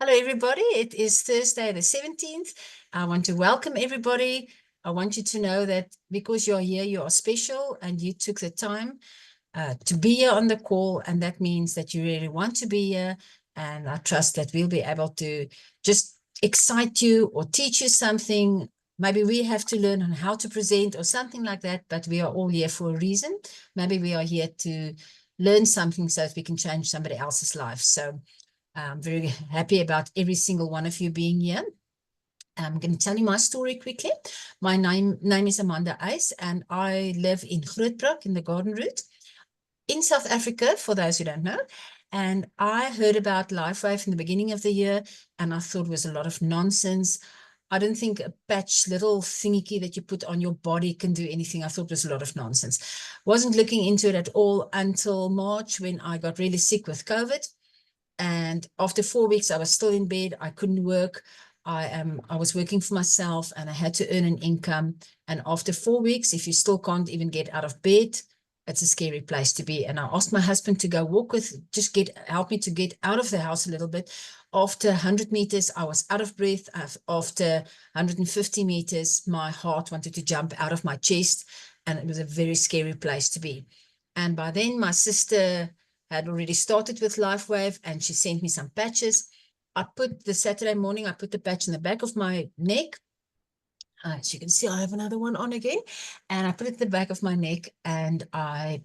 Hello, everybody. It is Thursday, the 17th. I want to welcome everybody. I want you to know that because you're here, you are special and you took the time to be here on the call. And that means that you really want to be here. And I trust that we'll be able to just excite you or teach you something. Maybe we have to learn on how to present or something like that, but we are all here for a reason. Maybe we are here to learn something so that we can change somebody else's life. So I'm very happy about every single one of you being here. I'm going to tell you my story quickly. My name is Amanda Uys, and I live in Grootbroek in the Garden Route in South Africa, for those who don't know. And I heard about LifeWave in the beginning of the year, and I thought it was a lot of nonsense. I don't think a patch, little thingy that you put on your body can do anything. I thought it was a lot of nonsense. Wasn't looking into it at all until March when I got really sick with COVID. And after 4 weeks, I was still in bed. I couldn't work. I was working for myself and I had to earn an income. And after 4 weeks, if you still can't even get out of bed, it's a scary place to be. And I asked my husband to go walk with, help me to get out of the house a little bit. After 100 meters, I was out of breath. After 150 meters, my heart wanted to jump out of my chest. And it was a very scary place to be. And by then, my sister had already started with LifeWave and she sent me some patches. I put the Saturday morning, I put the patch in the back of my neck. As you can see, I have another one on again. And I put it in the back of my neck and I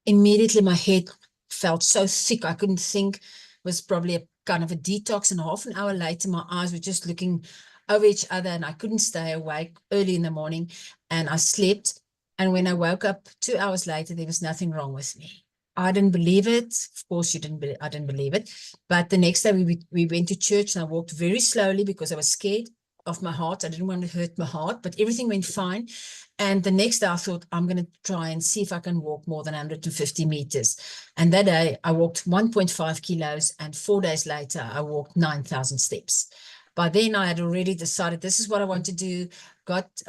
immediately, my head felt so thick. I couldn't think. It was probably a kind of a detox. And half an hour later, my eyes were just looking over each other and I couldn't stay awake early in the morning. And I slept. And when I woke up 2 hours later, there was nothing wrong with me. I didn't believe it. Of course, I didn't believe it. But the next day we went to church and I walked very slowly because I was scared of my heart. I didn't want to hurt my heart, but everything went fine. And the next day I thought, I'm going to try and see if I can walk more than 150 meters. And that day I walked 1.5 kilos. And 4 days later, I walked 9,000 steps. By then I had already decided this is what I want to do.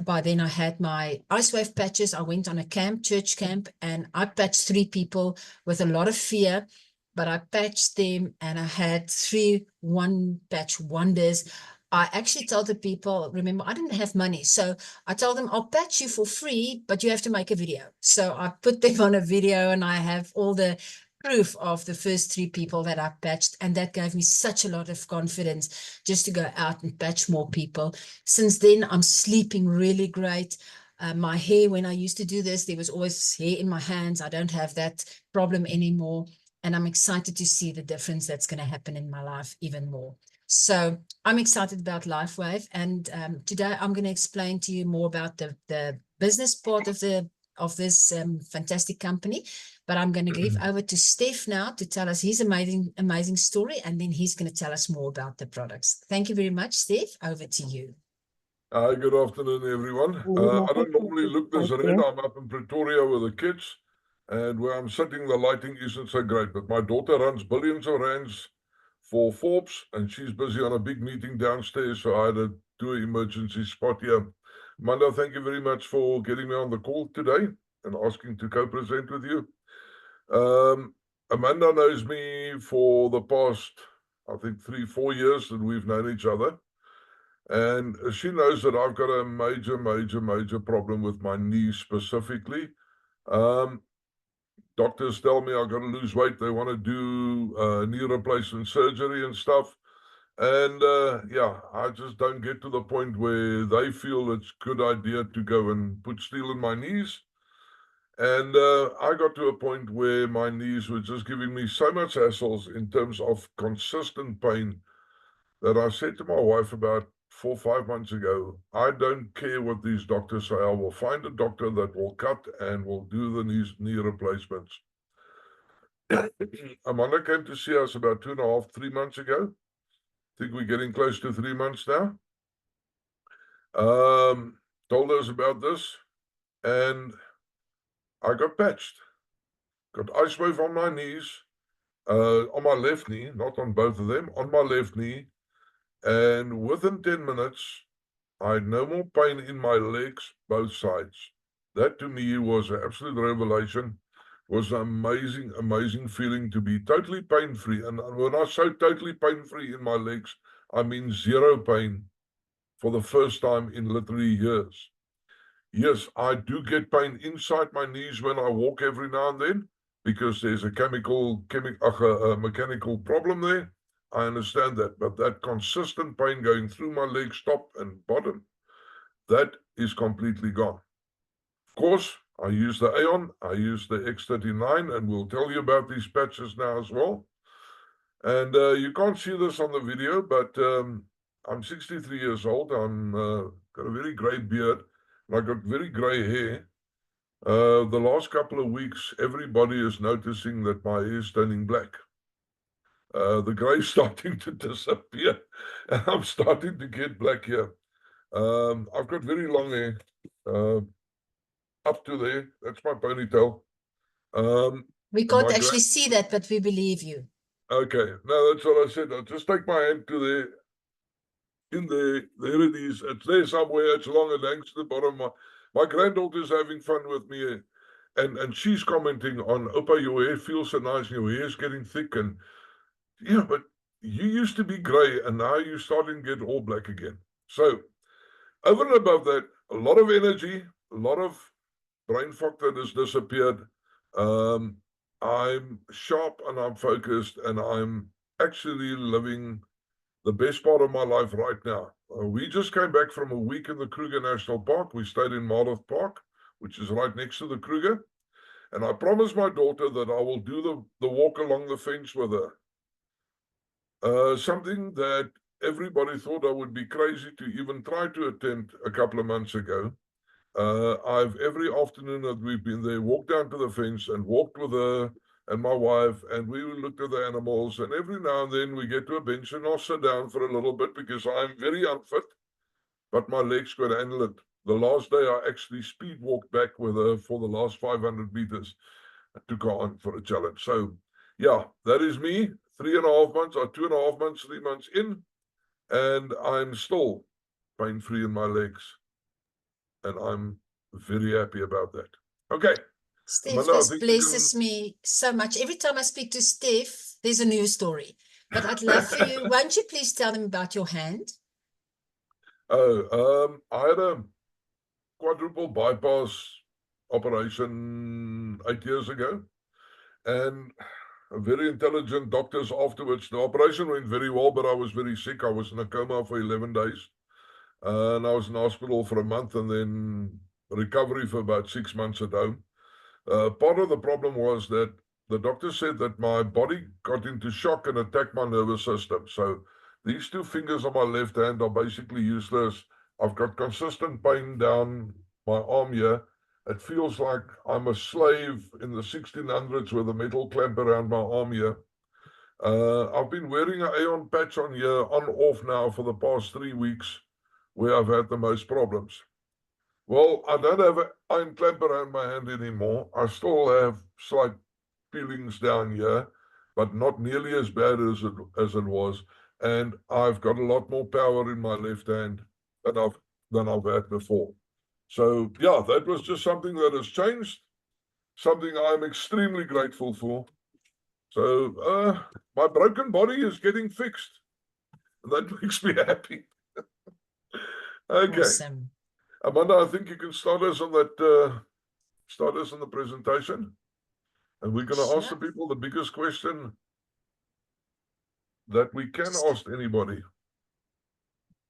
By then I had my IceWave patches. I went on a camp, church camp, and I patched 3 people with a lot of fear, but I patched them and I had 3 one-patch wonders. I actually told the people, remember, I didn't have money. So I told them, I'll patch you for free, but you have to make a video. So I put them on a video and I have all the proof of the first 3 people that I patched. And that gave me such a lot of confidence just to go out and patch more people. Since then, I'm sleeping really great. My hair, when I used to do this, there was always hair in my hands. I don't have that problem anymore. And I'm excited to see the difference that's going to happen in my life even more. So I'm excited about LifeWave. And today I'm going to explain to you more about the business part of this fantastic company. But I'm going to give over to Stef now to tell us his amazing story. And then he's going to tell us more about the products. Thank you very much, Stef. Over to you. Good afternoon, everyone. I don't normally look this red. I'm up in Pretoria with the kids. And where I'm sitting, the lighting isn't so great. But my daughter runs billions of rands for Forbes, and she's busy on a big meeting downstairs. So I had to do an emergency spot here. Amanda, thank you very much for getting me on the call today and asking to co-present with you. Amanda knows me for the past, I think, 3-4 years that we've known each other. And she knows that I've got a major problem with my knees specifically. Doctors tell me I've got to lose weight. They want to do knee replacement surgery and stuff. And yeah, I just don't get to the point where they feel it's a good idea to go and put steel in my knees. And I got to a point where my knees were just giving me so much hassles in terms of consistent pain that I said to my wife about 4 or 5 months ago, I don't care what these doctors say. I will find a doctor that will cut and will do the knee replacements. Amanda came to see us about 2.5, 3 months ago. I think we're getting close to 3 months now. Told us about this, and I got patched. Got IceWave on my knees, on my left knee, not on both of them, on my left knee. And within 10 minutes, I had no more pain in my legs, both sides. That to me was an absolute revelation. was an amazing, amazing feeling to be totally pain-free. And when I say totally pain-free in my legs, I mean zero pain for the first time in literally years. Yes, I do get pain inside my knees when I walk every now and then because there's a mechanical problem there. I understand that, but that consistent pain going through my legs, top and bottom, that is completely gone. Of course, I use the Aeon, I use the X39, and we'll tell you about these patches now as well. And you can't see this on the video, but I'm 63 years old. I'm got a very gray beard, and I got very gray hair. The last couple of weeks, everybody is noticing that my hair is turning black. The gray is starting to disappear, and I'm starting to get black here. I've got very long hair, up to there. That's my ponytail. We can't actually see that, but we believe you. Okay, no, that's what I said. I'll just take my hand to there. There it is. It's there somewhere. It's long and hangs to the bottom. My granddaughter's having fun with me, and she's commenting on, Opa, your hair feels so nice, your hair's getting thick, and yeah, but you used to be gray, and now you're starting to get all black again. So, over and above that, a lot of energy, a lot of brain fog that has disappeared. I'm sharp and I'm focused, and I'm actually living the best part of my life right now. We just came back from a week in the Kruger National Park. We stayed in Marlow Park, which is right next to the Kruger. And I promised my daughter that I will do the walk along the fence with her. Something that everybody thought I would be crazy to even try to attempt a couple of months ago. I've every afternoon that we've been there, walked down to the fence and walked with her and my wife, and we looked at the animals, and every now and then we get to a bench and I'll sit down for a little bit because I'm very unfit, but my legs could handle it. The last day I actually speed walked back with her for the last 500 meters. I took her on for a challenge. So yeah, that is me. 3.5 months or 2.5 months, 3 months in, and I'm still pain-free in my legs. And I'm very happy about that. Okay. Stef, Amanda, this blesses me so much. Every time I speak to Stef, there's a new story. But I'd love for you, won't you please tell them about your hand? Oh, I had a quadruple bypass operation 8 years ago. And very intelligent doctors afterwards. The operation went very well, but I was very sick. I was in a coma for 11 days. And I was in hospital for a month and then recovery for about 6 months at home. Part of the problem was that the doctor said that my body got into shock and attacked my nervous system. So these two fingers on my left hand are basically useless. I've got consistent pain down my arm here. It feels like I'm a slave in the 1600s with a metal clamp around my arm here. I've been wearing an Aeon patch on here, on off now for the past 3 weeks, where I've had the most problems. Well, I don't have an iron clamp around my hand anymore. I still have slight peelings down here, but not nearly as bad as it was. And I've got a lot more power in my left hand than I've had before. So yeah, that was just something that has changed, something I'm extremely grateful for. So my broken body is getting fixed. That makes me happy. Okay. Awesome. Amanda, I think you can start us on that, start us on the presentation. And we're going to ask the people the biggest question that we can ask anybody.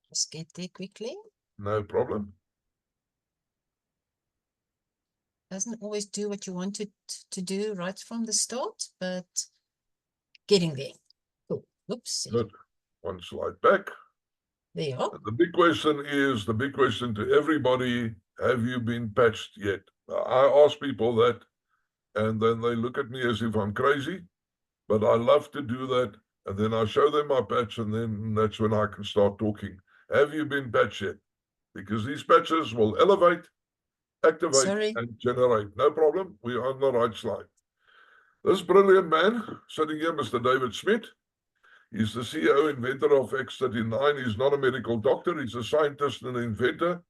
Just get there quickly. No problem. Doesn't always do what you want it to do right from the start, but getting there. Cool. Oops. Good. One slide back. There you are. The big question to everybody, have you been patched yet? I ask people that, and then they look at me as if I'm crazy, but I love to do that. And then I show them my patch, and then that's when I can start talking. Have you been patched yet? Because these patches will elevate, activate, and generate. No problem. We are on the right slide. This brilliant man sitting here, Mr. David Smith, he's the CEO, inventor of X39. He's not a medical doctor. He's a scientist and an inventor.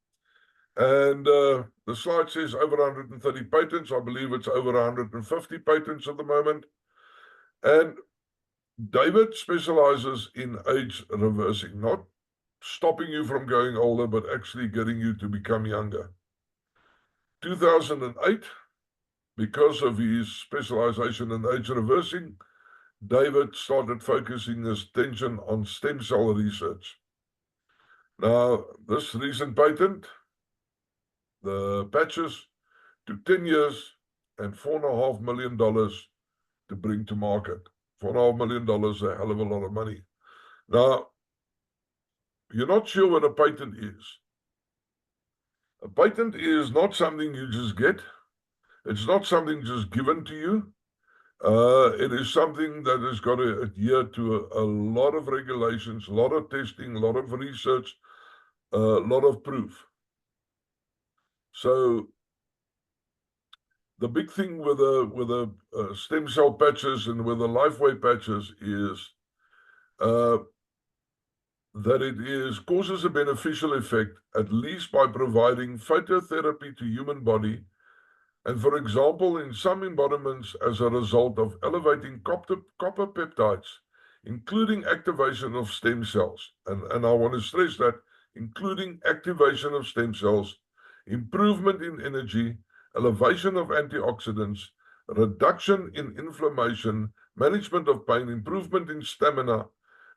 And the slide says over 130 patents. I believe it's over 150 patents at the moment. And David specializes in age reversing, not stopping you from going older, but actually getting you to become younger. 2008, because of his specialization in age reversing, David started focusing his attention on stem cell research. Now, this recent patent, the patches, took 10 years and $4.5 million to bring to market. $4.5 million is a hell of a lot of money. Now, you're not sure what a patent is. A patent is not something you just get. It's not something just given to you. It is something that has got to adhere to a lot of regulations, a lot of testing, a lot of research, a lot of proof. So the big thing with the stem cell patches and with the LifeWay patches is that it causes a beneficial effect, at least by providing phototherapy to human body. And for example, in some embodiments, as a result of elevating copper peptides, including activation of stem cells. And I want to stress that, including activation of stem cells, improvement in energy, elevation of antioxidants, reduction in inflammation, management of pain, improvement in stamina,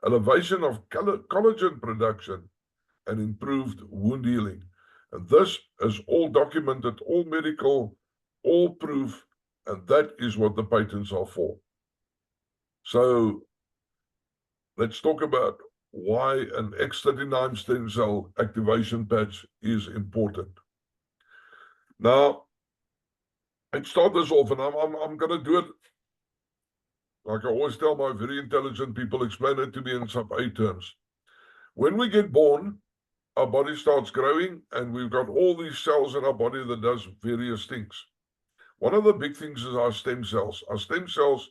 elevation of collagen production, and improved wound healing. And this is all documented, all medical, all proof, and that is what the patents are for. So let's talk about why an X39 stem cell activation patch is important. Now, I'd start this off, and I'm going to do it like I always tell my very intelligent people, explain it to me in some A terms. When we get born, our body starts growing, and we've got all these cells in our body that does various things. One of the big things is our stem cells. Our stem cells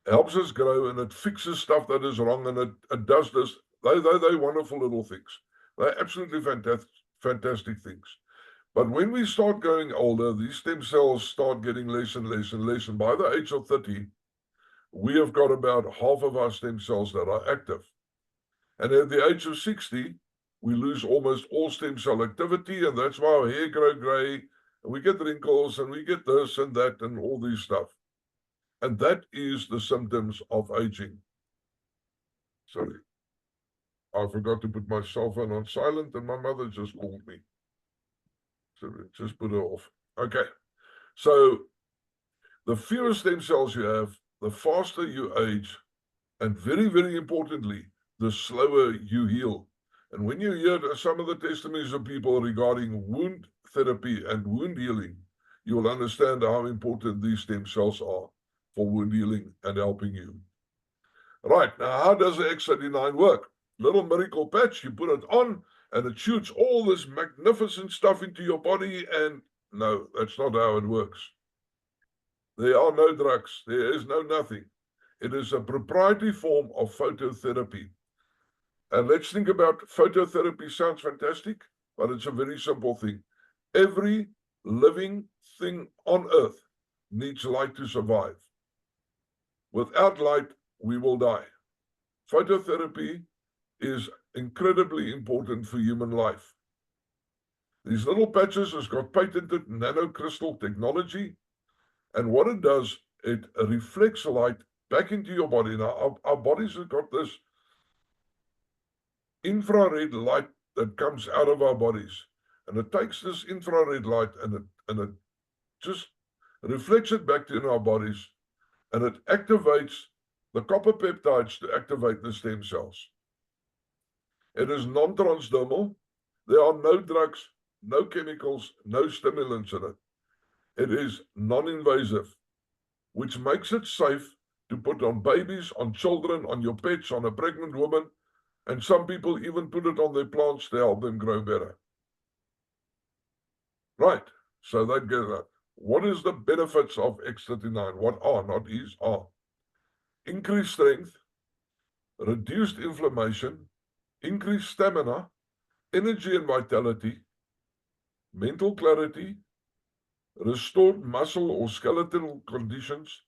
helps us grow, and it fixes stuff that is wrong, and it does this. They're wonderful little things. They're absolutely fantastic things. But when we start going older, these stem cells start getting less and less and less. And by the age of 30, we have got about half of our stem cells that are active. And at the age of 60, we lose almost all stem cell activity, and that's why our hair grows gray, and we get wrinkles, and we get this and that, and all this stuff. And that is the symptoms of aging. Sorry. I forgot to put my cell phone on silent, and my mother just called me. So just put it off. Okay. So the fewer stem cells you have, the faster you age, and very, very importantly, the slower you heal. And when you hear some of the testimonies of people regarding wound therapy and wound healing, you will understand how important these stem cells are for wound healing and helping you. Right, now how does the X39 work? Little miracle patch, you put it on, and it shoots all this magnificent stuff into your body, and no, that's not how it works. There are no drugs, there is no nothing. It is a proprietary form of phototherapy. And let's think about phototherapy. Sounds fantastic, but it's a very simple thing. Every living thing on earth needs light to survive. Without light, we will die. Phototherapy is incredibly important for human life. These little patches has got patented nanocrystal technology, and what it does, it reflects light back into your body. Now, our bodies have got this infrared light that comes out of our bodies, and it takes this infrared light and it just reflects it back in our bodies, and it activates the copper peptides to activate the stem cells. It is non-transdermal. There are no drugs, no chemicals, no stimulants in it. It is non-invasive, which makes it safe to put on babies, on children, on your pets, on a pregnant woman, and some people even put it on their plants to help them grow better. Right, so that gets that. What is the benefits of X39? What are, not is, are. Increased strength, reduced inflammation, increased stamina, energy and vitality, mental clarity, restored muscle or skeletal conditions,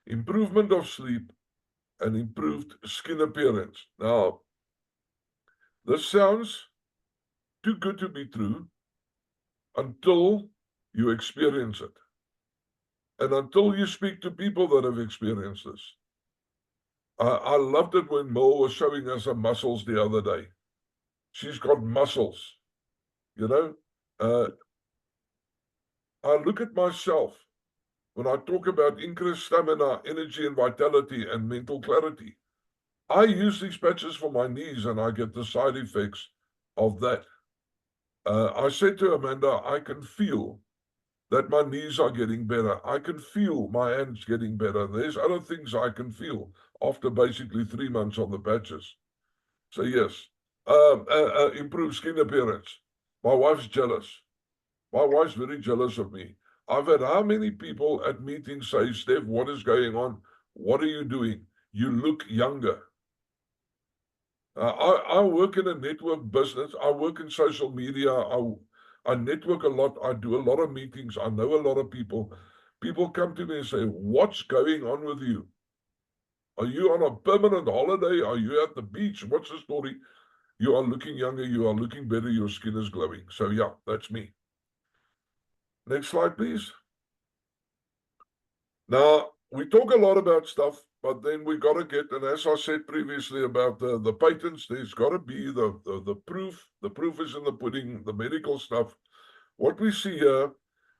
improvement of sleep, and improved skin appearance. Now, this sounds too good to be true until you experience it. And until you speak to people that have experienced this. I loved it when Mo was showing us her muscles the other day. She's got muscles, you know. I look at myself when I talk about increased stamina, energy and vitality and mental clarity. I use these patches for my knees and I get the side effects of that. I said to Amanda, I can feel that my knees are getting better. I can feel my hands getting better. There's other things I can feel after basically 3 months on the patches. So yes, improved skin appearance. My wife's jealous. My wife's very jealous of me. I've had how many people at meetings say, Stef, what is going on? What are you doing? You look younger. I work in a network business. I work in social media. I network a lot. I do a lot of meetings. I know a lot of people. People come to me and say, what's going on with you? Are you on a permanent holiday? Are you at the beach? What's the story? You are looking younger. You are looking better. Your skin is glowing. So yeah, that's me. Next slide, please. Now, we talk a lot about stuff, but then we got to get, and as I said previously about the patents, there's got to be the proof. The proof is in the pudding, the medical stuff. What we see here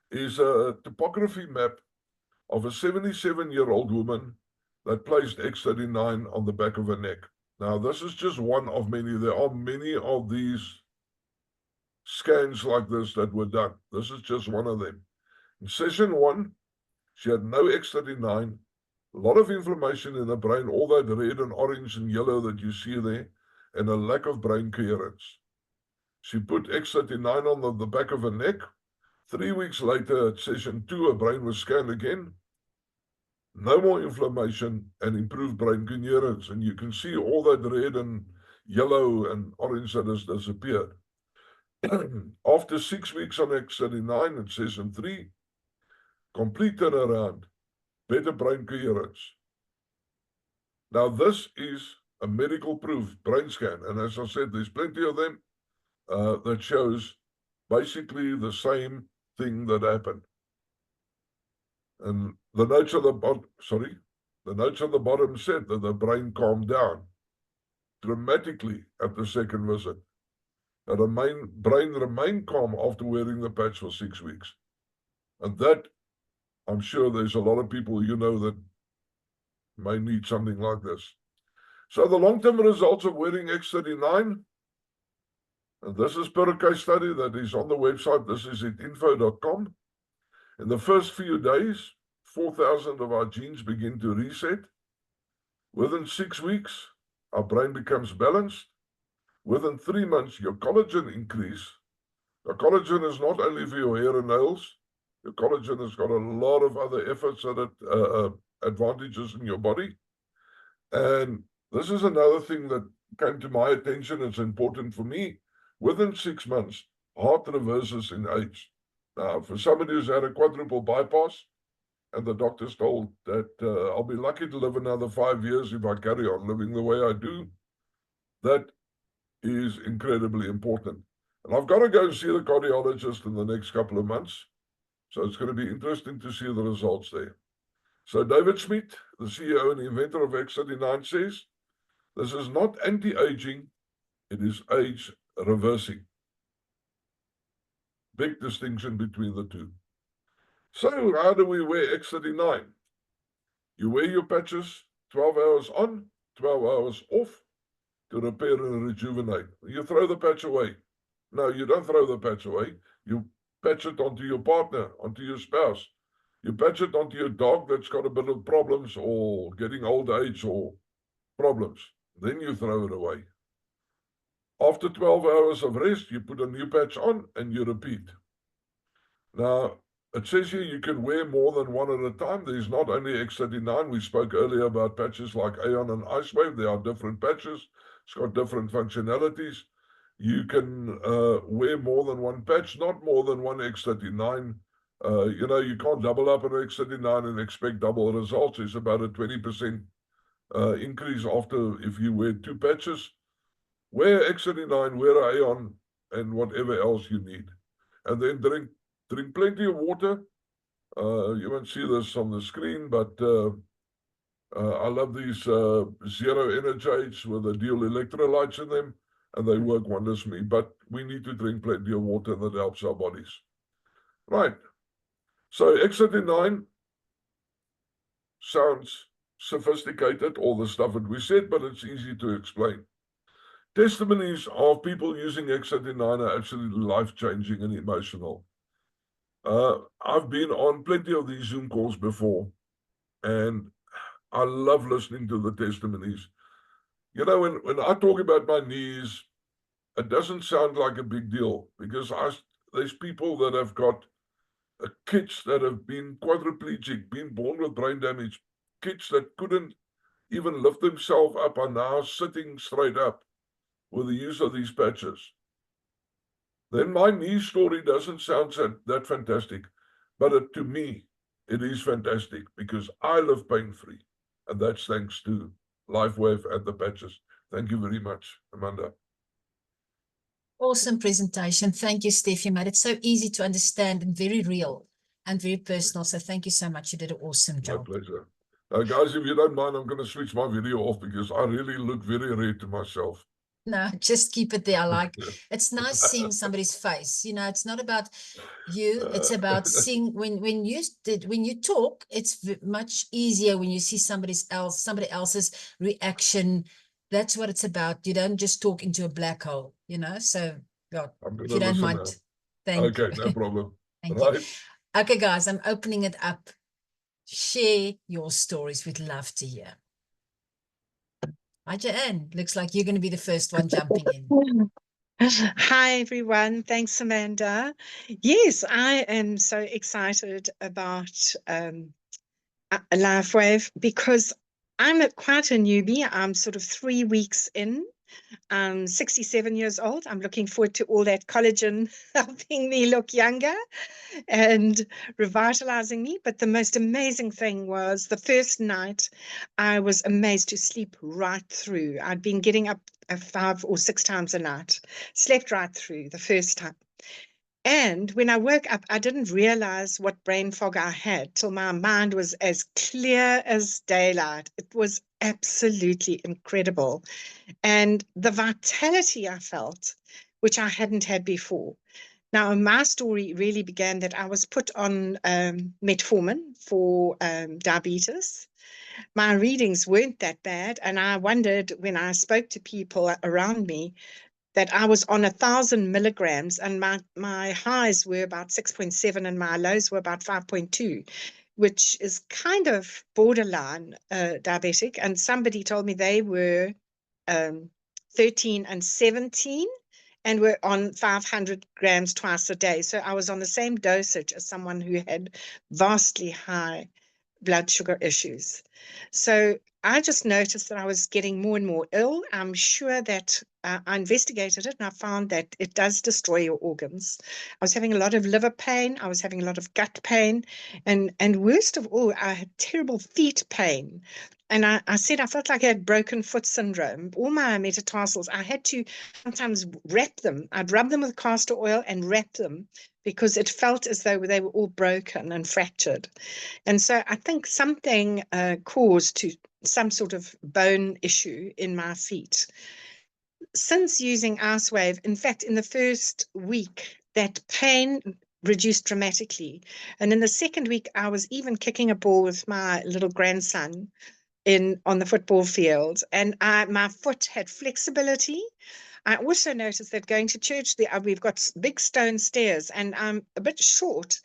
is a topography map of a 77-year-old woman that placed X39 on the back of her neck. Now, this is just one of many. There are many of these scans like this that were done. This is just one of them. In session 1, she had no X39, a lot of inflammation in the brain, all that red and orange and yellow that you see there, and a lack of brain coherence. She put X39 on the back of her neck. 3 weeks later, at session 2, her brain was scanned again. No more inflammation and improved brain coherence. And you can see all that red and yellow and orange that has disappeared. After 6 weeks on X39 in session 3, complete turnaround, better brain coherence. Now, this is a medical proof brain scan. And as I said, there's plenty of them that shows basically the same thing that happened. And the notes at the bottom, the notes at the bottom said that the brain calmed down dramatically at the second visit. And the brain remained calm after wearing the patch for 6 weeks. And that, I'm sure there's a lot of people you know that may need something like this. So the long-term results of wearing X39, and this is per a case study that is on the website. This is at info.com. In the first few days, 4,000 of our genes begin to reset. Within 6 weeks, our brain becomes balanced. Within 3 months, your collagen increase. The collagen is not only for your hair and nails. Your collagen has got a lot of other efforts and advantages in your body. And this is another thing that came to my attention. It's important for me. Within 6 months, heart reverses in age. Now, for somebody who's had a quadruple bypass, and the doctor's told that I'll be lucky to live another 5 years if I carry on living the way I do, that is incredibly important. And I've got to go and see the cardiologist in the next couple of months. So it's going to be interesting to see the results there. So David Smith, the CEO and the inventor of X39, says, this is not anti-aging, it is age reversing. Big distinction between the two. So how do we wear X39? You wear your patches 12 hours on, 12 hours off to repair and rejuvenate. You throw the patch away. No, you don't throw the patch away. You patch it onto your partner, onto your spouse. You patch it onto your dog that's got a bit of problems or getting old age or problems. Then you throw it away. After 12 hours of rest, you put a new patch on and you repeat. Now, it says here you can wear more than one at a time. There's not only X39. We spoke earlier about patches like Aeon and Icewave. There are different patches. It's got different functionalities. You can wear more than one patch, not more than one X39. You know, you can't double up an X39 and expect double results. It's about a 20% increase after if you wear two patches. Wear X39, wear Aeon, and whatever else you need. And then drink plenty of water. You won't see this on the screen, but I love these zero energites with the dual electrolytes in them, and they work wonders for me. But we need to drink plenty of water, and that helps our bodies. Right. So X39 sounds sophisticated, all the stuff that we said, but it's easy to explain. Testimonies of people using X39 are absolutely life-changing and emotional. I've been on plenty of these Zoom calls before, and I love listening to the testimonies. You know, when I talk about my knees, it doesn't sound like a big deal because there's people that have got kids that have been quadriplegic, been born with brain damage, kids that couldn't even lift themselves up are now sitting straight up with the use of these patches. Then my knee story doesn't sound that fantastic, but to me, it is fantastic because I live pain-free, and that's thanks to LifeWave and the patches. Thank you very much, Amanda. Awesome presentation. Thank you, Stef. You made it so easy to understand and very real and very personal. So thank you so much. You did an awesome job. My pleasure. Guys, if you don't mind, I'm going to switch my video off because I really look very red to myself. No, just keep it there. Like, it's nice seeing somebody's face. You know, it's not about you. It's about seeing when you talk, it's much easier when you see somebody else's reaction. That's what it's about. You don't just talk into a black hole, you know. So, yeah, if you don't mind, now. thank you. Okay, no problem. Thank right. you. Okay, guys, I'm opening it up. Share your stories. We'd love to hear. Hi, Joanne. Looks like you're going to be the first one jumping in. Hi, everyone. Thanks, Amanda. Yes, I am so excited about LifeWave because I'm quite a newbie. I'm sort of 3 weeks in. I'm 67 years old. I'm looking forward to all that collagen helping me look younger and revitalizing me. But the most amazing thing was the first night I was amazed to sleep right through. I'd been getting up 5 or 6 times a night, slept right through the first time. And when I woke up, I didn't realize what brain fog I had till my mind was as clear as daylight. It was absolutely incredible. And the vitality I felt, which I hadn't had before. Now, my story really began that I was put on metformin for diabetes. My readings weren't that bad. And I wondered when I spoke to people around me that I was on 1,000 milligrams and my highs were about 6.7 and my lows were about 5.2, which is kind of borderline diabetic. And somebody told me they were 13 and 17 and were on 500 grams twice a day. So I was on the same dosage as someone who had vastly high blood sugar issues. So I just noticed that I was getting more and more ill. I'm sure that I investigated it and I found that it does destroy your organs. I was having a lot of liver pain. I was having a lot of gut pain. And worst of all, I had terrible feet pain. And I said I felt like I had broken foot syndrome. All my metatarsals, I had to sometimes wrap them. I'd rub them with castor oil and wrap them because it felt as though they were all broken and fractured. And so I think something caused to some sort of bone issue in my feet. Since using IceWave, in fact, in the first week, that pain reduced dramatically. And in the second week, I was even kicking a ball with my little grandson on the football field. And my foot had flexibility. I also noticed that going to church, we've got big stone stairs and I'm a bit short.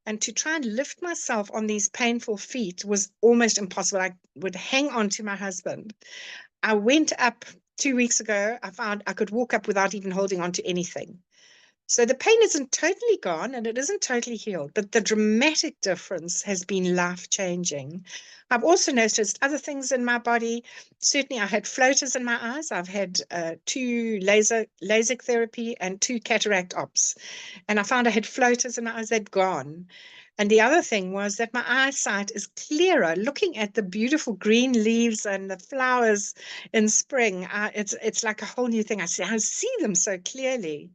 And to try and lift myself on these painful feet was almost impossible. I would hang on to my husband. I went up 2 weeks ago. I found I could walk up without even holding on to anything. So the pain isn't totally gone and it isn't totally healed, but the dramatic difference has been life-changing. I've also noticed other things in my body. Certainly, I had floaters in my eyes. I've had 2 LASIK therapy and 2 cataract ops. And I found I had floaters in my eyes, they'd gone. And the other thing was that my eyesight is clearer. Looking at the beautiful green leaves and the flowers in spring, it's like a whole new thing. I see them so clearly.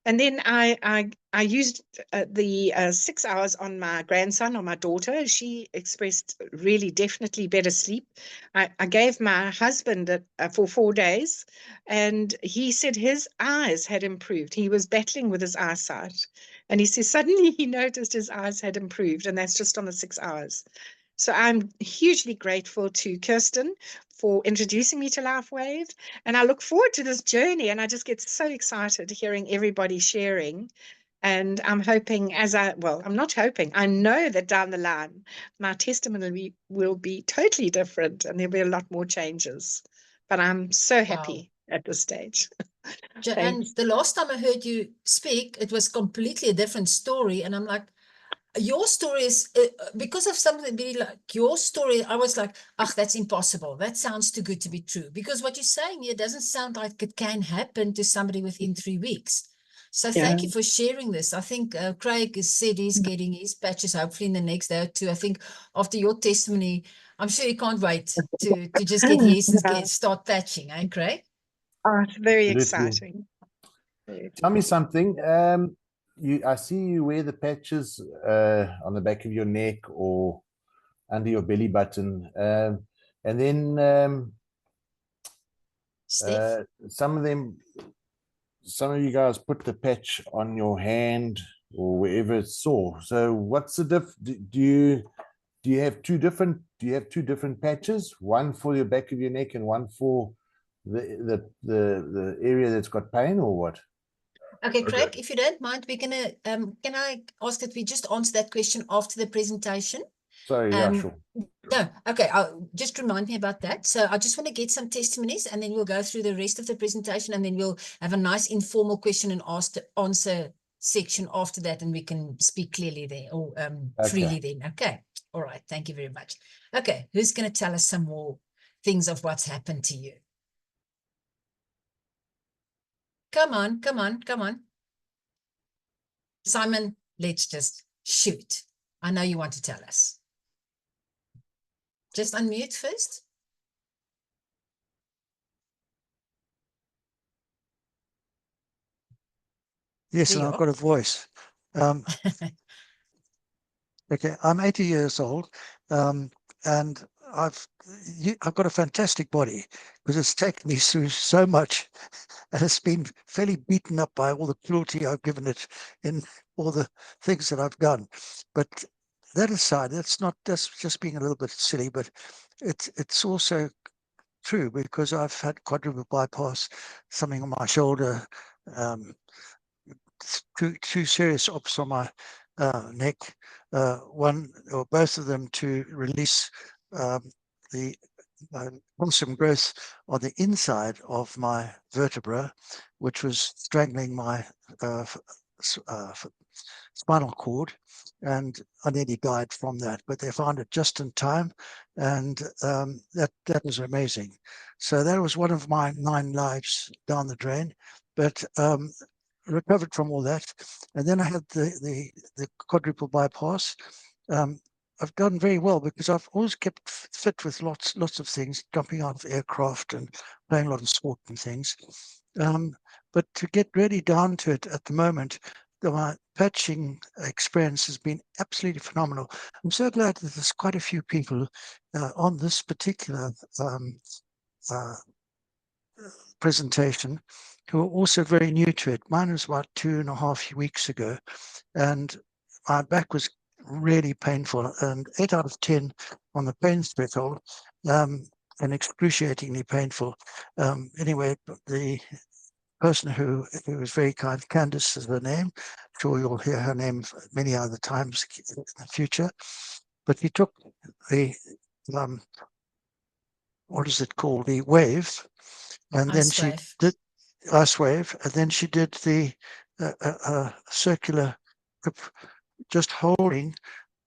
And then I used the 6 hours on my grandson, on my daughter. She expressed really definitely better sleep. I gave my husband it for 4 days, and he said his eyes had improved. He was battling with his eyesight, and he says suddenly he noticed his eyes had improved, and that's just on the 6 hours. So I'm hugely grateful to Kirsten for introducing me to LifeWave. And I look forward to this journey. And I just get so excited hearing everybody sharing. And I'm hoping, I'm not hoping, I know that down the line, my testimony will be totally different and there'll be a lot more changes. But I'm so happy at this stage. And Thanks. the last time I heard you speak, it was completely a different story. And I'm like, your story is because of something really like your story. I was like, oh, that's impossible. That sounds too good to be true. Because what you're saying here doesn't sound like it can happen to somebody within 3 weeks. So thank you for sharing this. I think Craig has said he's getting his patches hopefully in the next day or two. I think after your testimony, I'm sure you can't wait to just get his and start patching, eh, Craig? Oh, it's very Absolutely. exciting. Tell me something. I see you wear the patches on the back of your neck or under your belly button, and then some of you guys put the patch on your hand or wherever it's sore. So what's the do you have two different patches? One for your back of your neck and one for the area that's got pain, or what? Okay, Craig, if you don't mind, we're gonna can I ask that we just answer that question after the presentation? Sorry, yeah, sure. No, okay, I'll just remind me about that. So I just want to get some testimonies and then we'll go through the rest of the presentation and then we'll have a nice informal question and answer section after that and we can speak clearly there or freely then. Okay, all right, thank you very much. Okay, who's going to tell us some more things of what's happened to you? Come on, come on, come on. Simon, let's just shoot. I know you want to tell us. Just unmute first. Yes, and I've got a voice. Okay, I'm 80 years old, and I've got a fantastic body because it's taken me through so much, and it's been fairly beaten up by all the cruelty I've given it in all the things that I've done. But that aside, that's just being a little bit silly, but it's also true because I've had quadruple bypass, something on my shoulder, two serious ops on my neck, one or both of them to release the calcium growth on the inside of my vertebra, which was strangling my spinal cord, and I nearly died from that, but they found it just in time, and that was amazing. So that was one of my 9 lives down the drain, but recovered from all that. And then I had the quadruple bypass. I've done very well because I've always kept fit with lots of things, jumping out of aircraft and playing a lot of sport and things. But to get really down to it at the moment, my patching experience has been absolutely phenomenal. I'm so glad that there's quite a few people on this particular presentation who are also very new to it. Mine was about 2.5 weeks ago, and my back was really painful, and 8 out of 10 on the pain threshold, and excruciatingly painful. Anyway, the person who was very kind, Candice is her name. I'm sure you'll hear her name many other times in the future. But he took the what is it called? The wave, and then she did ice wave, and then she did the a circular grip, just holding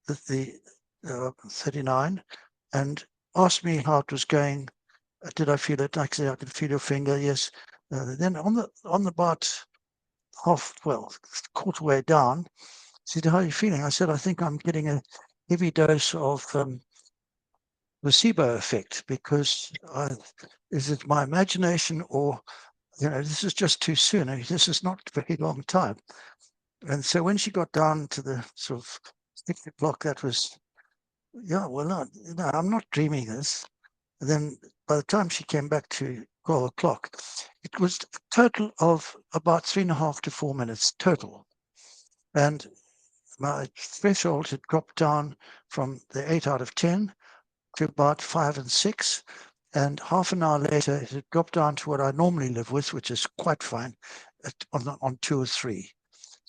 the 39, and asked me how it was going. Did I feel it? I said, I could feel your finger. Yes. Then on the about quarter way down, said, how are you feeling? I said, I think I'm getting a heavy dose of placebo effect, because is it my imagination, or this is just too soon? This is not a very long time. And so when she got down to the sort of 6 o'clock, that was, well, no, I'm not dreaming this. And then by the time she came back to 12 o'clock, it was a total of about 3.5 to 4 minutes total. And my threshold had dropped down from the 8 out of 10 to about 5 and 6. And half an hour later, it had dropped down to what I normally live with, which is quite fine, on 2 or 3.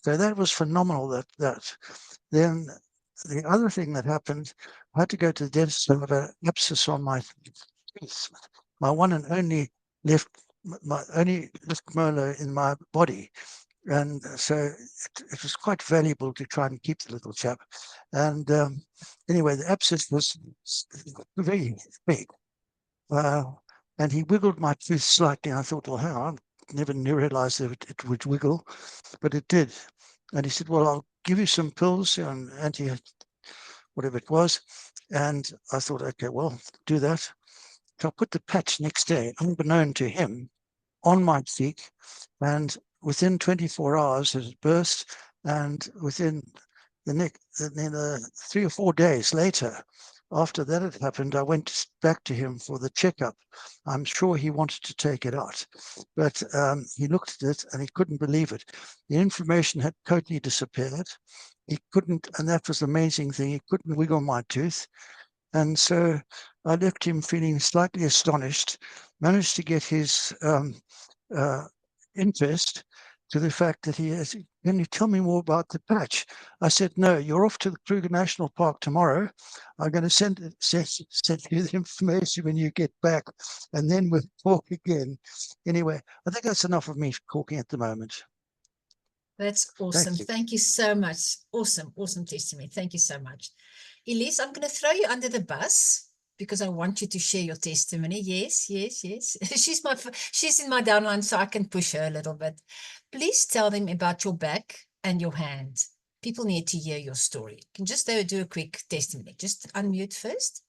So that was phenomenal. That then the other thing that happened, I had to go to the dentist. I had an abscess on my teeth, my one and only left molar in my body. And so it was quite valuable to try and keep the little chap. And anyway, the abscess was very big. And he wiggled my tooth slightly. And I thought, well, hang on, I never realized that it would wiggle, but it did. And he said, well, I'll give you some pills and whatever it was. And I thought, okay, well, do that. So I put the patch next day, unbeknown to him, on my cheek, and within 24 hours it burst. And within the 3 or 4 days later, after that had happened, I went back to him for the checkup. I'm sure he wanted to take it out, but he looked at it and he couldn't believe it. The inflammation had totally disappeared. He couldn't, and that was the amazing thing, he couldn't wiggle my tooth. And so I left him feeling slightly astonished, managed to get his interest to the fact that he asked, can you tell me more about the patch? I said, no, you're off to the Kruger National Park tomorrow. I'm going to send you the information when you get back, and then we'll talk again. Anyway, I think that's enough of me talking at the moment. That's awesome. you. Thank you so much. Awesome testimony. Thank you so much. Elise, I'm going to throw you under the bus because I want you to share your testimony. Yes. She's in my downline, so I can push her a little bit. Please tell them about your back and your hand. People need to hear your story. You can just do a quick testimony. Just unmute first.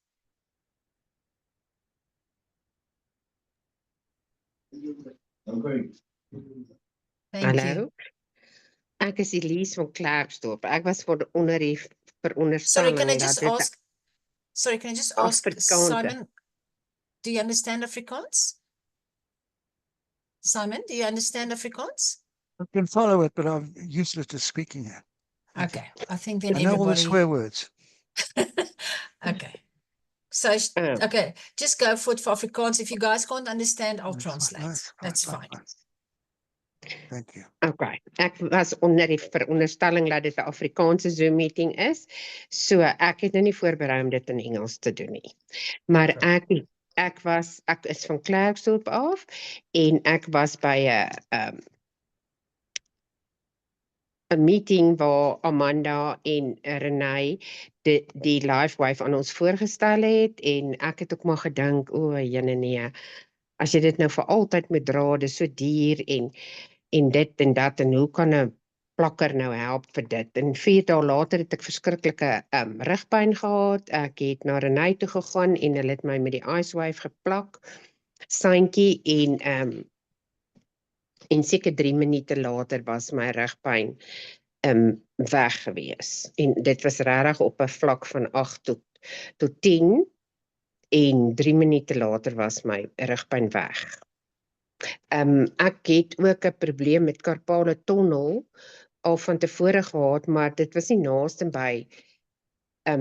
Thank Hallo. you. Ek is Elise van Klerksdorp. Ek was onder die veronderstelling Sorry, can I just dat dit ask? Sorry, can I just ask Afrikaanse. Simon? Do you understand Afrikaans? Simon, do you understand Afrikaans? I can follow it, but I'm useless to speaking it. Okay, I think then I know all the everybody. swear words. Okay. So, okay, just go for it for Afrikaans. If you guys can't understand, I'll translate. That's fine. Thank you. Okay. Ek was onder die veronderstelling dat dit 'n Afrikaanse Zoom meeting is. So ek het nou nie voorberei om dit in Engels te doen nie. Maar ek is van Klerksdorp af en ek was by 'n meeting waar Amanda en Renee die live wife aan ons voorgestel het en ek het ook maar gedink, o, jene nee, as jy dit nou vir altyd moet dra, dis so duur en dit en dat en hoe kan 'n plakker nou help vir dit? En 4 dae later het ek verskriklike rugpyn gehad. Ek het na Renee toe gegaan en hulle het my met die ice wife geplak, sandjie en seker 3 minute later was my rugpyn weg gewees. En dit was regtig op 'n vlak van 8 tot 10 en 3 minute later was my rugpyn weg. Ek het ook 'n probleem met carpale tunnel al van tevore gehad, maar dit was nie naaste by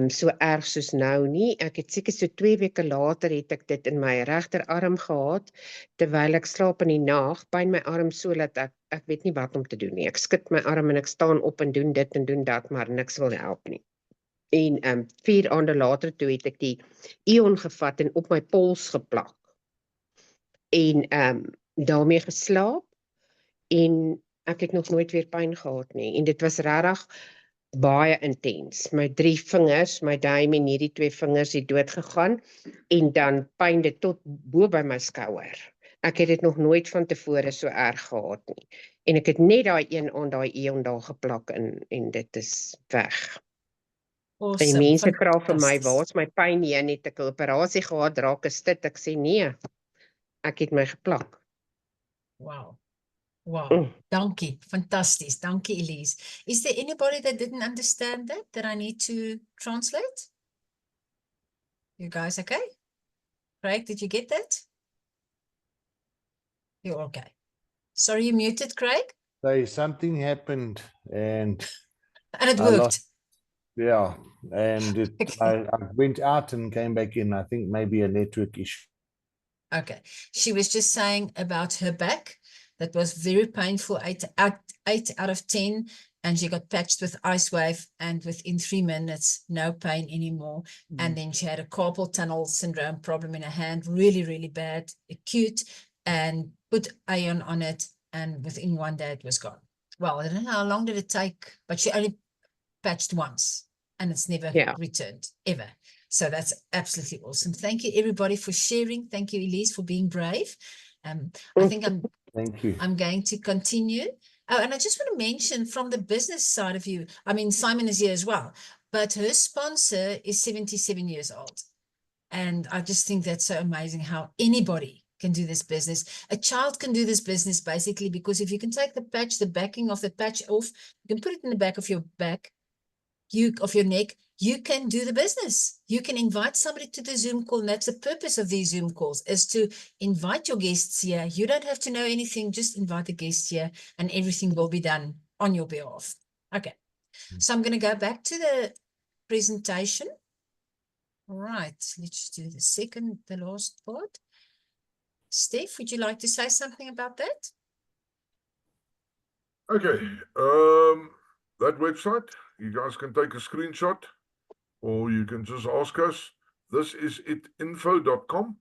so erg soos nou nie. Ek het seker so 2 weke later het ek dit in my regterarm gehad, terwyl ek slaap in die nag, pyn my arm so dat ek weet nie wat om te doen nie. Ek skud my arm en ek staan op en doen dit en doen dat, maar niks wil help nie. En 4 aande later toe het ek die ion gevat en op my pols geplak. En daarmee geslaap en Ek het nog nooit weer pyn gehad nie en dit was regtig baie intens. My 3 vingers, my duim en hierdie 2 vingers het dood gegaan en dan pyn dit tot bo by my skouer. Ek het dit nog nooit van tevore so erg gehad nie. En ek het net daai een aan daai eon daar geplak en dit is weg. En Awesome. mense vra vir my, Fantasties. waar's my pyn hier? Het ek 'n operasie gehad, raak is dit? Ek sê nee. Ek het my geplak. Wow. Wow. Mm. Dankie. Fantasties. Dankie, Elise. Is there anybody that didn't understand that I need to translate? You guys okay? Craig, did you get that? You're okay. Sorry, you muted, Craig? So something happened and And it I worked. lost, yeah, and Okay. I went out and came back in. I think maybe a network issue. Okay. She was just saying about her back. That was very painful, 8 out of 10. And she got patched with ice wave, and within 3 minutes, no pain anymore. And then she had a carpal tunnel syndrome problem in her hand, really, really bad, acute, and put iron on it. And within 1 day, it was gone. Well, I don't know how long did it take, but she only patched once and it's never returned ever. So that's absolutely awesome. Thank you, everybody, for sharing. Thank you, Elise, for being brave. I think Thank you. I'm going to continue. Oh, and I just want to mention from the business side of you, I mean, Simon is here as well, but her sponsor is 77 years old. And I just think that's so amazing how anybody can do this business. A child can do this business basically, because if you can take the patch, the backing of the patch off, you can put it in the back of your back, of your neck, you can do the business. You can invite somebody to the Zoom call, and that's the purpose of these Zoom calls, is to invite your guests here. You don't have to know anything, just invite the guests here, and everything will be done on your behalf. Okay, so I'm going to go back to the presentation. All right, let's do the last part. Stef, would you like to say something about that? Okay, that website, you guys can take a screenshot or you can just ask us. This is itinfo.com.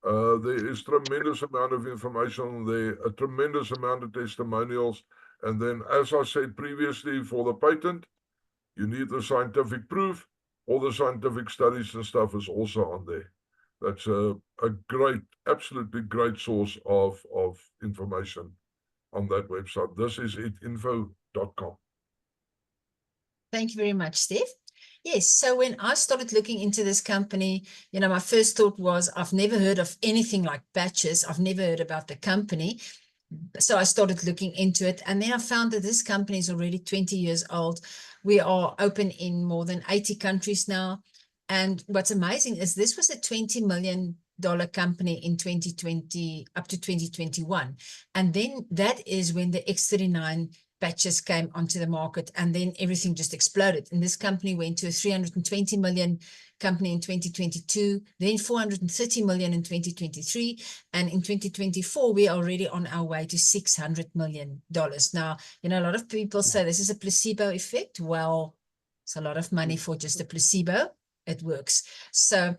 There is tremendous amount of information there, a tremendous amount of testimonials. And then, as I said previously, for the patent, you need the scientific proof. All the scientific studies and stuff is also on there. That's a great, absolutely great source of information on that website. This is itinfo.com. Thank you very much, Stef. Yes, so when I started looking into this company, you know, my first thought was, I've never heard of anything like patches. I've never heard about the company. So I started looking into it, and then I found that this company is already 20 years old. We are open in more than 80 countries now. And what's amazing is this was a $20 million company in 2020 up to 2021. And then that is when the X39 patches came onto the market, and then everything just exploded. And this company went to a 320 million company in 2022, then 430 million in 2023, and in 2024 we are already on our way to $600 million. Now, you know, a lot of people say this is a placebo effect. Well, it's a lot of money for just a placebo. It works. So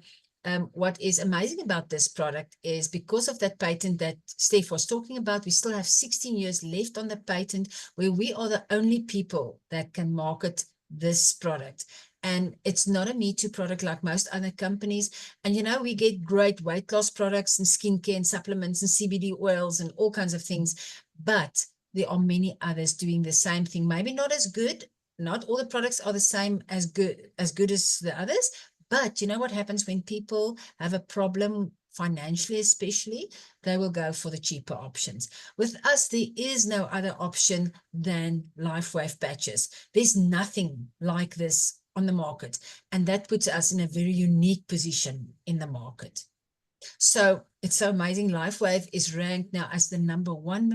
what is amazing about this product is, because of that patent that Stef was talking about, we still have 16 years left on the patent, where we are the only people that can market this product. And it's not a me-too product like most other companies. And, you know, we get great weight loss products and skincare and supplements and CBD oils and all kinds of things. But there are many others doing the same thing. Maybe not as good. Not all the products are the same as good as the others. But you know what happens when people have a problem financially, especially, they will go for the cheaper options. With us, there is no other option than LifeWave patches. There's nothing like this on the market. And that puts us in a very unique position in the market. So it's so amazing. LifeWave is ranked now as the #1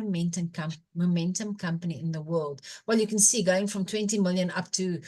momentum company in the world. Well, you can see going from 20 million up to,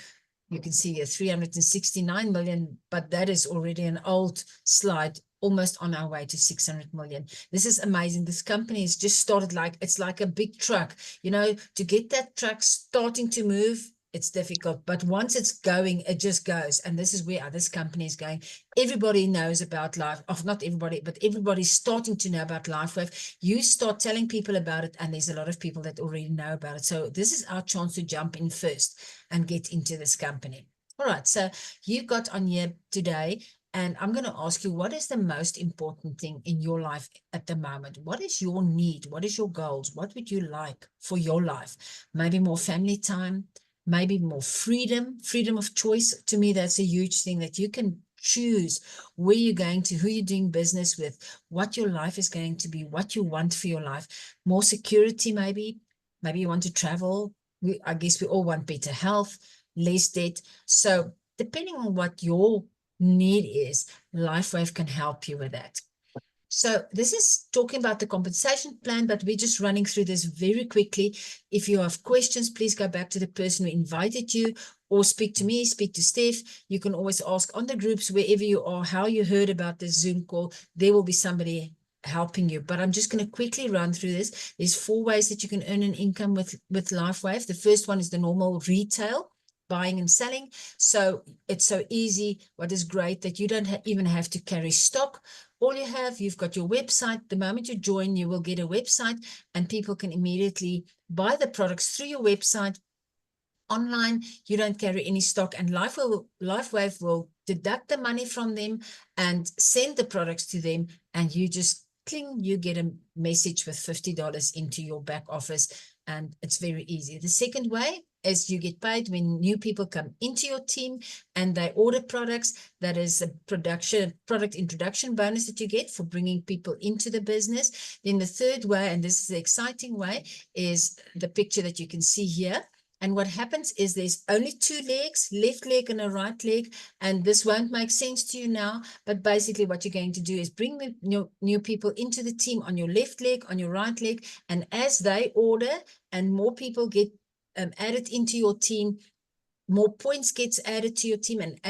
you can see here 369 million, but that is already an old slide, almost on our way to 600 million. This is amazing. This company has just started, like, it's like a big truck, you know, to get that truck starting to move, it's difficult, but once it's going, it just goes. And this is where this company is going. Everybody knows about life, of not everybody, but everybody's starting to know about LifeWave. You start telling people about it, and there's a lot of people that already know about it. So this is our chance to jump in first and get into this company. All right, so you got on here today, and I'm going to ask you, what is the most important thing in your life at the moment? What is your need? What is your goals? What would you like for your life? Maybe more family time, maybe more freedom of choice. To me, that's a huge thing, that you can choose where you're going to, who you're doing business with, what your life is going to be, what you want for your life. More security, maybe you want to travel. I guess we all want better health, less debt. So depending on what your need is, LifeWave can help you with that. So this is talking about the compensation plan, but we're just running through this very quickly. If you have questions, please go back to the person who invited you, or speak to me, speak to Stef. You can always ask on the groups, wherever you are, how you heard about this Zoom call. There will be somebody helping you. But I'm just going to quickly run through this. There's 4 ways that you can earn an income with LifeWave. The first one is the normal retail, buying and selling. So it's so easy. What is great that you don't even have to carry stock. All you have, you've got your website. The moment you join, you will get a website, and people can immediately buy the products through your website online. You don't carry any stock, and LifeWave will deduct the money from them and send the products to them, and you just cling, you get a message with $50 into your back office, and it's very easy. The second way is you get paid when new people come into your team and they order products. That is a product introduction bonus that you get for bringing people into the business. Then the third way, and this is the exciting way, is the picture that you can see here. And what happens is there's only 2 legs, left leg and a right leg. And this won't make sense to you now, but basically what you're going to do is bring the new people into the team on your left leg, on your right leg. And as they order and more people get added into your team, more points gets added to your team. And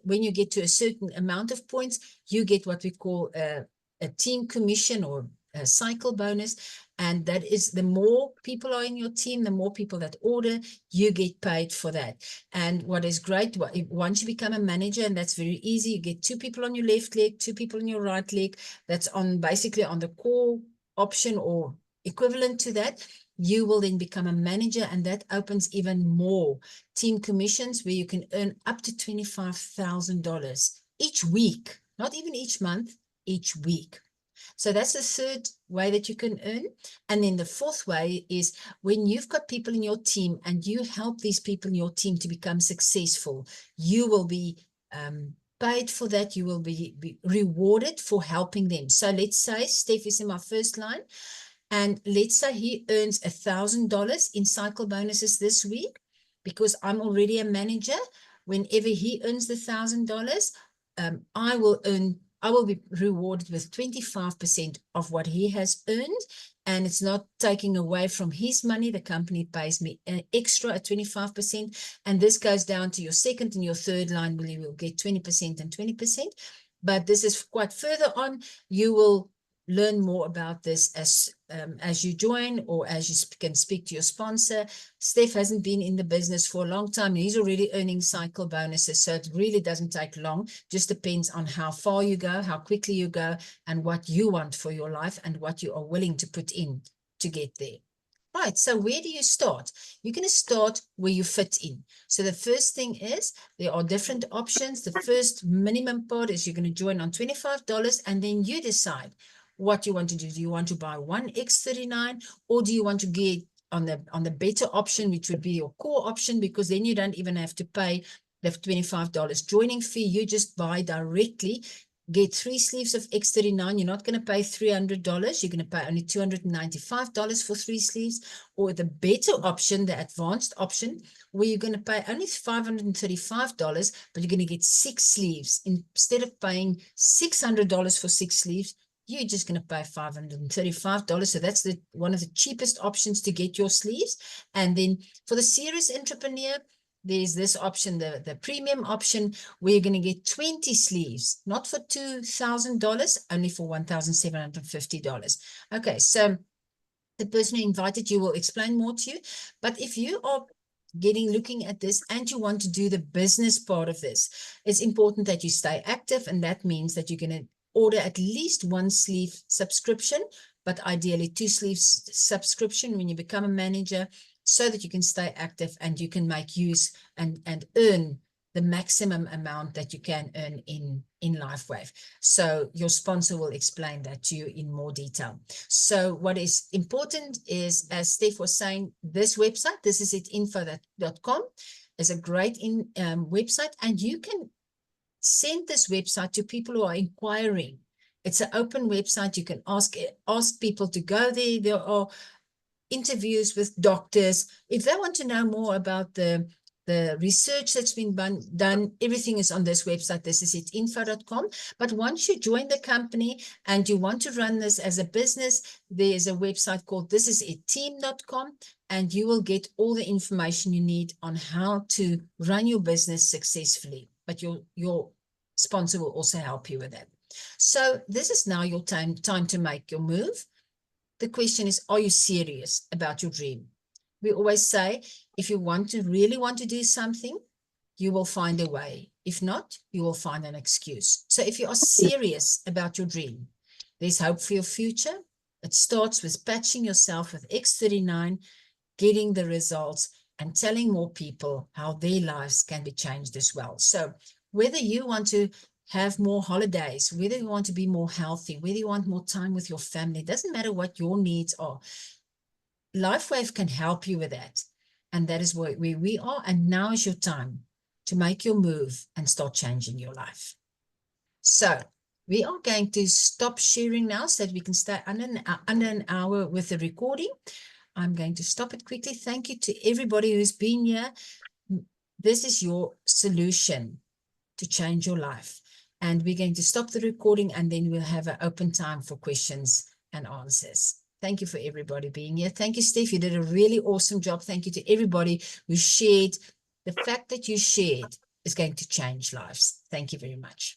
when you get to a certain amount of points, you get what we call a team commission or a cycle bonus. And that is, the more people are in your team, the more people that order, you get paid for that. And what is great, once you become a manager, and that's very easy, you get 2 people on your left leg, 2 people on your right leg. That's basically on the core option or equivalent to that. You will then become a manager, and that opens even more team commissions where you can earn up to $25,000 each week, not even each month, each week. So that's the third way that you can earn. And then the fourth way is when you've got people in your team and you help these people in your team to become successful, you will be paid for that. You will be rewarded for helping them. So let's say Stef is in my first line, and let's say he earns $1,000 in cycle bonuses this week, because I'm already a manager. Whenever he earns the $1,000, I will be rewarded with 25% of what he has earned, and it's not taking away from his money. The company pays me an extra at 25%, and this goes down to your second and your third line, where you will get 20% and 20%. But this is quite further on. You will learn more about this as you join, or as you can speak to your sponsor. Stef hasn't been in the business for a long time. He's already earning cycle bonuses, so it really doesn't take long. Just depends on how far you go, how quickly you go, and what you want for your life and what you are willing to put in to get there. Right, so where do you start? You're going to start where you fit in. So the first thing is, there are different options. The first minimum part is you're going to join on $25, and then you decide what you want to do. Do you want to buy one X39, or do you want to get on the better option, which would be your core option, because then you don't even have to pay the $25 joining fee. You just buy directly, get 3 sleeves of X39. You're not going to pay $300. You're going to pay only $295 for 3 sleeves. Or the better option, the advanced option, where you're going to pay only $535, but you're going to get 6 sleeves. Instead of paying $600 for 6 sleeves, you're just going to pay $535. So that's one of the cheapest options to get your sleeves. And then for the serious entrepreneur, there's this option, the premium option, where you're going to get 20 sleeves, not for $2,000, only for $1,750. Okay, so the person who invited you will explain more to you. But if you are looking at this and you want to do the business part of this, it's important that you stay active. And that means that you're going to order at least 1 sleeve subscription, but ideally 2 sleeves subscription when you become a manager, so that you can stay active and you can make use and earn the maximum amount that you can earn in LifeWave. So your sponsor will explain that to you in more detail. So what is important is, as Stef was saying, this website, this is it, info.com, is a great website, and you can send this website to people who are inquiring. It's an open website. You can ask people to go there. There are interviews with doctors. If they want to know more about the research that's been done, everything is on this website. This is it, info.com. But once you join the company and you want to run this as a business, there's a website called thisisitteam.com, and you will get all the information you need on how to run your business successfully. But your sponsor will also help you with that. So this is now your time to make your move. The question is, are you serious about your dream? We always say, if you really want to do something, you will find a way. If not, you will find an excuse. So if you are serious about your dream, there's hope for your future. It starts with patching yourself with X39, getting the results, and telling more people how their lives can be changed as well. So whether you want to have more holidays, whether you want to be more healthy, whether you want more time with your family, it doesn't matter what your needs are. LifeWave can help you with that. And that is where we are. And now is your time to make your move and start changing your life. So we are going to stop sharing now so that we can stay under an hour with the recording. I'm going to stop it quickly. Thank you to everybody who's been here. This is your solution to change your life. And we're going to stop the recording, and then we'll have an open time for questions and answers. Thank you for everybody being here. Thank you, Stef. You did a really awesome job. Thank you to everybody who shared. The fact that you shared is going to change lives. Thank you very much.